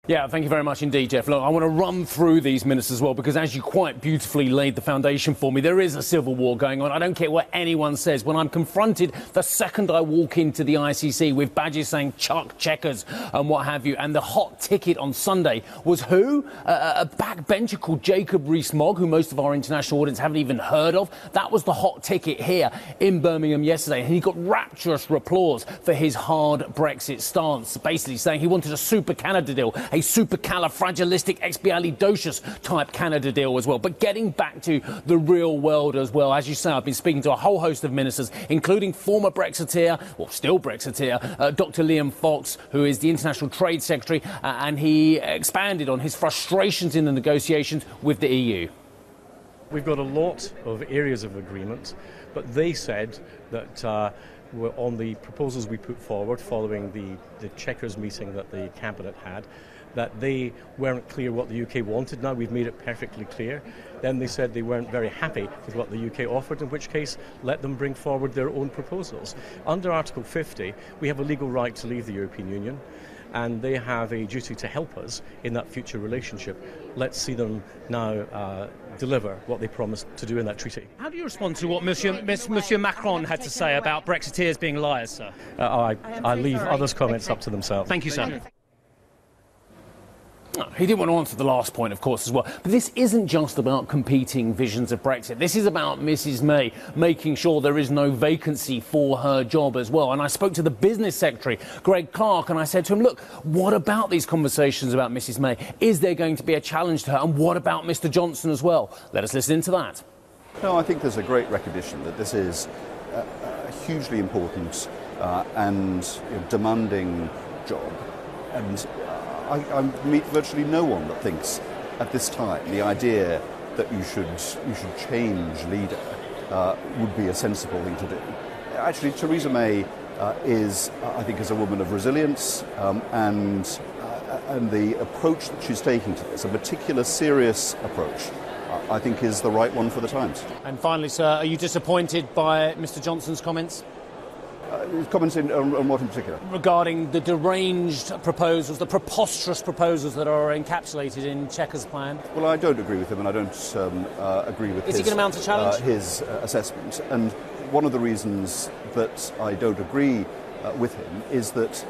Yeah, thank you very much indeed, Jeff. Look, I want to run through these minutes as well, because as you quite beautifully laid the foundation for me, there is a civil war going on. I don't care what anyone says. When I'm confronted the second I walk into the ICC with badges saying Chuck Checkers and what have you, and the hot ticket on Sunday was who? A backbencher called Jacob Rees-Mogg, who most of our international audience haven't even heard of. That was the hot ticket here in Birmingham yesterday, and he got rapturous applause for his hard Brexit stance, basically saying he wanted a super Canada deal, a supercalifragilisticexpialidocious type Canada deal as well. But getting back to the real world as well, as you say, I've been speaking to a whole host of ministers, including former Brexiteer, well, still Brexiteer, Dr. Liam Fox, who is the International Trade Secretary, and he expanded on his frustrations in the negotiations with the EU. We've got a lot of areas of agreement, but they said that on the proposals we put forward following the Chequers meeting that the Cabinet had, that they weren't clear what the UK wanted. Now we've made it perfectly clear. Then they said they weren't very happy with what the UK offered, in which case let them bring forward their own proposals. Under Article 50, we have a legal right to leave the European Union, and they have a duty to help us in that future relationship. Let's see them now deliver what they promised to do in that treaty. How do you respond to what Monsieur Macron had to say about Brexiteers being liars, sir? I leave others' comments up to themselves. Thank you, sir. He didn't want to answer the last point, of course, as well. But this isn't just about competing visions of Brexit. This is about Mrs May making sure there is no vacancy for her job as well. And I spoke to the business secretary, Greg Clark, and I said to him, look, what about these conversations about Mrs May? Is there going to be a challenge to her? And what about Mr Johnson as well? Let us listen into that. No, I think there's a great recognition that this is a hugely important and demanding job. And I meet virtually no one that thinks at this time the idea that you should change leader would be a sensible thing to do. Actually, Theresa May is a woman of resilience and the approach that she's taking to this, a particular serious approach, I think is the right one for the times. And finally, sir, are you disappointed by Mr Johnson's comments? Comments on what in particular? Regarding the deranged proposals, the preposterous proposals that are encapsulated in Chequers' plan. Well, I don't agree with him, and I don't agree with Is he going to mount a challenge? His assessment. And one of the reasons that I don't agree with him is that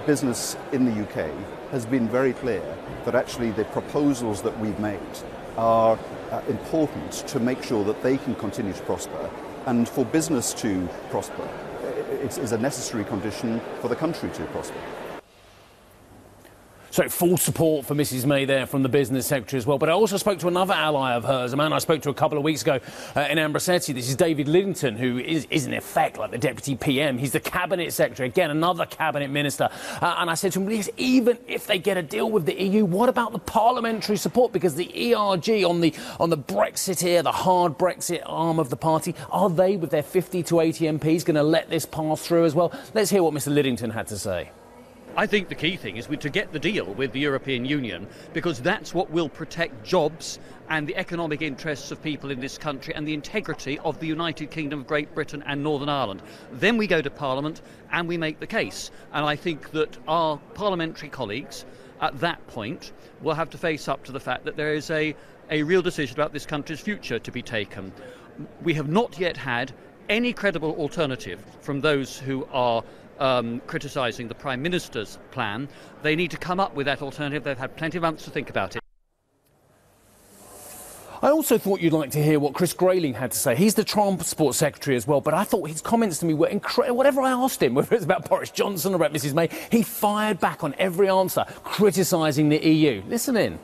business in the UK has been very clear that actually the proposals that we've made are important to make sure that they can continue to prosper, and for business to prosper, it is a necessary condition for the country to prosper. So full support for Mrs May there from the business secretary as well. But I also spoke to another ally of hers, a man I spoke to a couple of weeks ago in Ambrosetti. This is David Lidington, who is in effect like the deputy PM. He's the cabinet secretary, again, another cabinet minister. And I said to him, yes, even if they get a deal with the EU, what about the parliamentary support? Because the ERG on the Brexiteer, the hard Brexit arm of the party, are they, with their 50 to 80 MPs, going to let this pass through as well? Let's hear what Mr Lidington had to say. I think the key thing is to get the deal with the European Union, because that's what will protect jobs and the economic interests of people in this country and the integrity of the United Kingdom of Great Britain and Northern Ireland. Then we go to Parliament and we make the case. And I think that our parliamentary colleagues at that point will have to face up to the fact that there is a real decision about this country's future to be taken. We have not yet had any credible alternative from those who are criticising the Prime Minister's plan. They need to come up with that alternative. They've had plenty of months to think about it. I also thought you'd like to hear what Chris Grayling had to say. He's the Transport Secretary as well, but I thought his comments to me were incredible. Whatever I asked him, whether it's about Boris Johnson or about Mrs May, he fired back on every answer, criticising the EU. Listen in.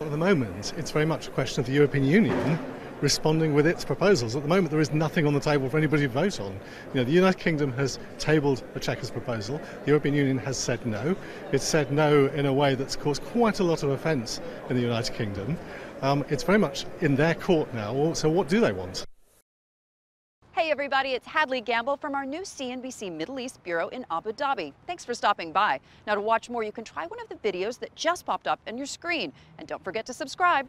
At the moment, it's very much a question of the European Union responding with its proposals. At the moment, there is nothing on the table for anybody to vote on. You know, the United Kingdom has tabled a Chequers proposal. The European Union has said no. It's said no in a way that's caused quite a lot of offence in the United Kingdom. It's very much in their court now. So what do they want? Hey everybody, it's Hadley Gamble from our new CNBC Middle East Bureau in Abu Dhabi. Thanks for stopping by. Now to watch more, you can try one of the videos that just popped up on your screen. And don't forget to subscribe.